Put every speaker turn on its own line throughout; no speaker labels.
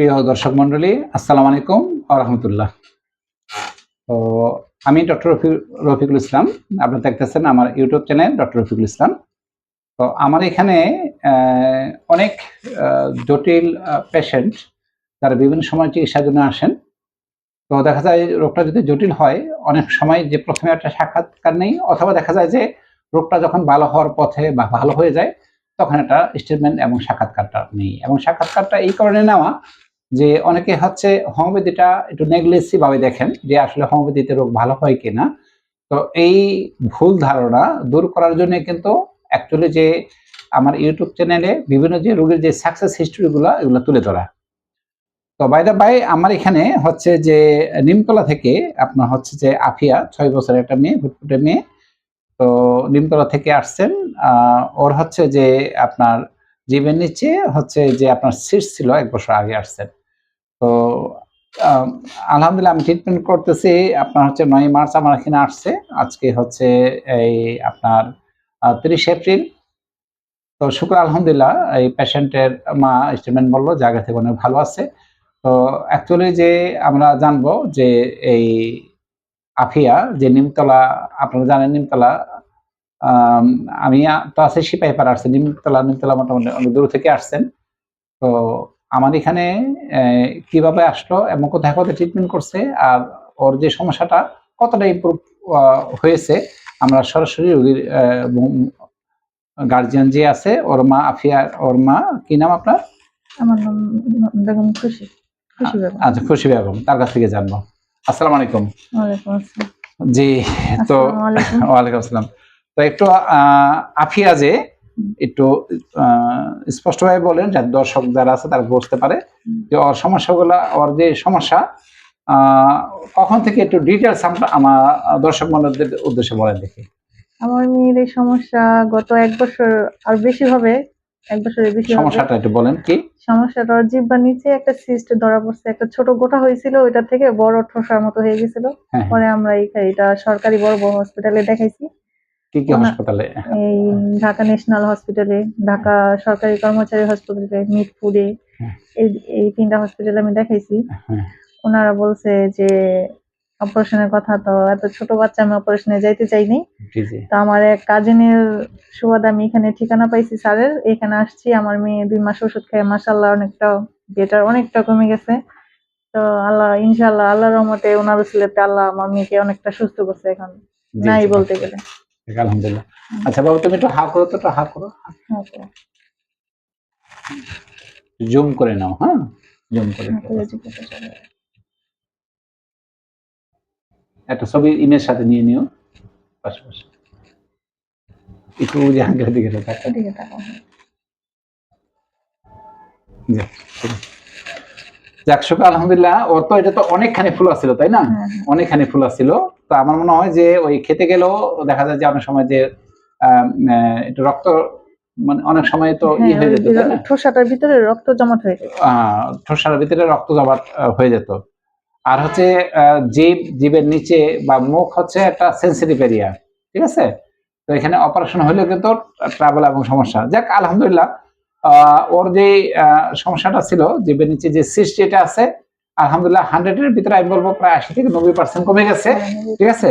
প্রিয় দর্শক মন্ডলী, আসসালামু আলাইকুম ওয়া রাহমাতুল্লাহ। তো আমি ডক্টর রফিকুল ইসলাম। আপনারা দেখতেছেন আমার YouTube channel doctor Rafiqul Islam. তো আমার এখানে অনেক জটিল পেশেন্ট যারা বিভিন্ন সময় চিকিৎসার জন্য আসেন। তো দেখা যায় রোগটা যদি জটিল হয়, অনেক সময় যে প্রথমে একটা সাক্ষাৎকার নেই, অথবা দেখা যায় যে রোগটা যখন ভালো হওয়ার পথে বা ভালো হয়ে যায়, তখন একটা স্টেটমেন্ট এবং সাক্ষাৎকারটা নেই। এবং সাক্ষাৎকারটা এই কারণে নেওয়া যে অনেকে হচ্ছে হোমিওপ্যাথিটা একটু নেগলেসিভ ভাবে দেখেন যে আসলে হোমিওপ্যাথিতে রোগ ভালো হয় কিনা। তো এই ভুল ধারণা দূর করার জন্য কিন্তু অ্যাকচুয়ালি যে আমার ইউটিউব চ্যানেলে বিভিন্ন যে রোগীর যে সাকসেস হিস্টরি গুলো এগুলো তুলে ধরা। তো বাই দা বাই আমার এখানে হচ্ছে যে নিমতলা থেকে আপনার হচ্ছে যে আফিয়া ৬ বছরের একটা মেয়ে, ফুটফুটে মেয়ে। তো নিমতলা থেকে আসছেন। ওর হচ্ছে যে আপনার জিভের নিচে হচ্ছে যে আপনার সিস্ট ছিল, ১ বছর আগে আসছেন। তো আম আলহামদুলিল্লাহ আমি ট্রিটমেন্ট করতেছি। আপনার হচ্ছে ৯ মার্চ আমার এখানে আসছে। আজকে হচ্ছে এই আপনার ৩০ এপ্রিল। তো শুকর আলহামদুলিল্লাহ এই পেশেন্টের মা স্টেটমেন্ট বলল যে আগে থেকে অনেক ভালো আছে। তো অ্যাকচুয়ালি যে আমরা জানবো যে এই আফিয়া যে নিমতলা, আপনারা জানেন নিমতলা, আম আমি তো আছি সিপাহীপাড়া আসছি। নিমতলা মোটামুটি অনেক দূর থেকে আসছেন। তো আমার এখানে অ্যা কিভাবে আসলো এবং কোথায়, কোথায় ট্রিটমেন্ট করছে আর ওর যে সমস্যাটা কতটা ইমপ্রুভ আ হয়েছে, আমরা সরাসরি রোগীর গার্ডিয়ান যে আছে ওর মা আফিয়া, ওর মা কি নাম আপনার?
আমার নাম বেগম খুশি। খুশি বেগম।
আচ্ছা, খুশি বেগম, তার কাছ থেকে জানবো। আসসালামু আলাইকুম।
ওয়ালাইকুম আসসালাম।
জি, তো
আসসালামু আলাইকুম।
ওয়ালাইকুম আসসালাম। তো একটু আফিয়া যে একটু আ স্পষ্টভাবে বলেন যাতে দর্শক যারা আছে তারা বুঝতে পারে যে ওর সমস্যাগুলা, ওর যে সমস্যা আ কখন থেকে একটু ডিটেইলস আমার দর্শক মণ্ডলীদের উদ্দেশ্যে বলেন দেখি।
আমার মেয়ের এই সমস্যা গত ১ বছর আর বেশি হবে। ১ বছরের বেশি হবে।
সমস্যাটা একটু বলেন কি?
সমস্যাটা ওর জিহ্বার নিচে একটা সিস্ট ধরা পড়ছে। একটা ছোট গোটা হয়েছিল, ওইটা থেকে বড় ঠোসার মতো হয়ে গেছিল।
হ্যাঁ, হ্যাঁ।
পরে আমরা এটা সরকারি বড় হসপিটালে দেখাইছি।
কি হাসপাতালে?
এই ঢাকা ন্যাশনাল হসপিটালে, ঢাকা সরকারি কর্মচারী হসপিটালে, মিরপুরে,
হ্যাঁ,
এই এই ৩ টা হসপিটালে আমি দেখাইছি।
হ্যাঁ।
উনারা বলছে যে অপারেশনের কথা, তো এত ছোট বাচ্চা আমি অপারেশনে যাইতে চাইনি।
জি, জি।
তো আমার এক কাজিনের সুবাদে আমি এখানে ঠিকানা পাইছি স্যারের, এখানে আসছি। আমার মেয়ে ২ মাস ওষুধ খায়, মাশাআল্লাহ অনেকটা বেটার, অনেকটা কমে গেছে। তো আল্লাহ ইনশাআল্লাহ আল্লাহর রহমতে ওনার উসিলাতে আল্লাহ আমার মেয়েকে অনেকটা সুস্থ করছে এখন।
জি,
নাই
জি।
বলতে গেলে।
আলহামদুলিল্লাহ। আচ্ছা বাবু, তুমি একটু হা করো তো, একটু হা করো।
ওকে।
জুম করে নাও, হ্যাঁ? জুম করে
হ্যাঁ,
একটু।
কলেজে যেতে চলে।
একটা ছবি ইমেজ সাথে নিয়ে নিও পাশাপাশি। একটু যে আঙ্কেলের দিকে তাকাও।
এদিকে তাকাও।
যাক, যাক শুকর আলহামদুলিল্লাহ। ওর তো এটা তো অনেকখানি ফুলা ছিল, তাই না?
হ্যাঁ, হ্যাঁ।
অনেকখানি ফুলা ছিল। তো আমার মনে হয় যে ওই খেতে গেলেও দেখা যায় যে অনেক সময় যে একটু রক্ত, মানে অনেক সময় তো
হ্যাঁ,
হয়ে
ওই
যেত, তাই না?
ঠোসাটার ভিতরে রক্ত জমাট হয়ে যায়।
ঠোসার ভিতরে রক্ত জমাট হয়ে যেত। আর হচ্ছে জিভের নিচে বা মুখ হচ্ছে একটা সেনসিটিভ এরিয়া। ঠিক আছে? তো এখানে অপারেশন হইলেও কিন্তু ট্রাবল এবং সমস্যা। যাক আলহামদুলিল্লাহ, ওর যে সমস্যাটা ছিল জিভের নিচে যে সিস্ট যেটা আছে, আলহামদুলিল্লাহ 100 এর ভিতরে আমি বলবো প্রায় ৮০ থেকে ৯০% কমে গেছে। ঠিক আছে?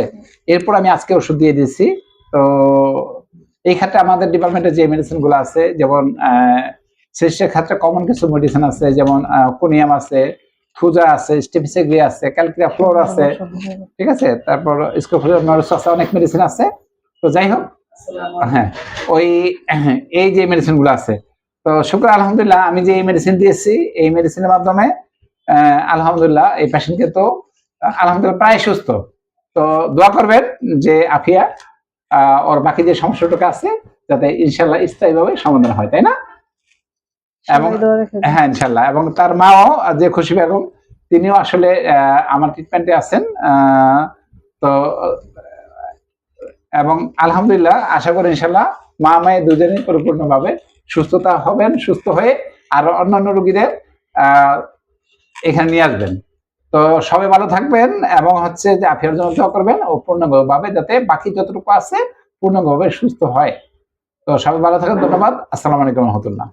এরপর আমি আজকে ওষুধ দিয়ে দিয়েছি। তো এই ক্ষেত্রে আমাদের ডিপার্টমেন্টে যে মেডিসিন গুলো আছে, যেমন সিস্টের ক্ষেত্রে কমন কিছু মেডিসিন আছে, যেমন কোনিয়াম আছে, থুজা আছে, স্টেফিসেগ্রি আছে, ক্যালকিরা ফ্লোর আছে। ঠিক আছে? তারপর স্কোফোলিয়ামাইডস আছে, অনেক মেডিসিন আছে। তো যাই হোক, হ্যাঁ, ওই এই যে মেডিসিন গুলো আছে। তো শুকর আলহামদুলিল্লাহ আমি যে এই মেডিসিন দিয়েছি, এই মেডিসিনের মাধ্যমে আলহামদুলিল্লাহ এই পেশেন্টকে তো আলহামদুলিল্লাহ প্রায় সুস্থ। তো দোয়া করবেন যে আফিয়া ওর বাকি যে সমস্যাটুকু আছে যাতে ইনশাল্লাহ স্থায়ীভাবে সমাধান হয়, তাই না? এবং হ্যাঁ ইনশাল্লাহ, এবং তার মাও যে খুশি বেগম, তিনিও আসলে আমার ট্রিটমেন্টে আছেন। তো এবং আলহামদুলিল্লাহ আশা করি ইনশাল্লাহ মা মেয়ে দুজনেই পরিপূর্ণভাবে সুস্থতা হবেন, সুস্থ হয়ে আর অন্যান্য রোগীদের এখানে নিয়ে আসবেন। তো সবাই ভালো থাকবেন এবং হচ্ছে যে আফিয়ার জন্য দোয়া করবেন ও পূর্ণাঙ্গভাবে যাতে বাকি যতটুকু আছে পূর্ণাঙ্গভাবে সুস্থ হয়। তো সবাই ভালো থাকেন, ধন্যবাদ। আসসালামু আলাইকুম রহমতুল্লাহ।